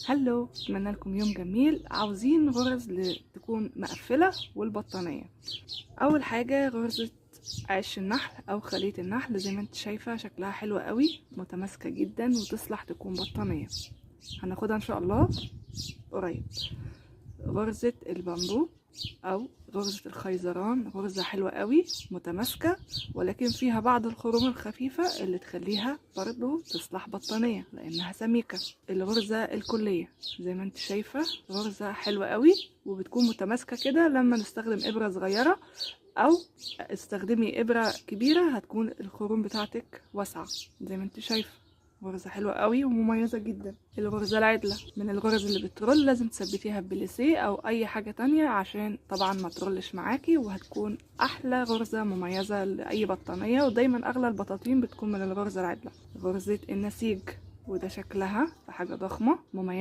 هلو، اتمنى لكم يوم جميل. عاوزين غرز تكون مقفله والبطانيه. اول حاجه غرزه عش النحل او خليه النحل، زي ما انت شايفه شكلها حلو قوي، متماسكه جدا وتصلح تكون بطانيه. هناخدها ان شاء الله قريب. غرزه البامبو او غرزة الخيزران، غرزة حلوة قوي متماسكة، ولكن فيها بعض الخروم الخفيفة اللي تخليها برضو تصلح بطانية لانها سميكة. الغرزة الكلية زي ما انت شايفة غرزة حلوة قوي وبتكون متماسكة كده. لما نستخدم ابرة صغيرة او استخدمي ابرة كبيرة هتكون الخروم بتاعتك واسعة. زي ما انت شايفة غرزة حلوة قوي ومميزة جدا. الغرزة العدلة من الغرز اللي بترول، لازم تثبتيها ببليسيه او اي حاجة تانية عشان طبعا ما ترولش معاكي، وهتكون احلى غرزة مميزة لاي بطانية. ودايما اغلى البطاطين بتكون من الغرزة العدلة. غرزة النسيج، وده شكلها حاجة ضخمة مميزة.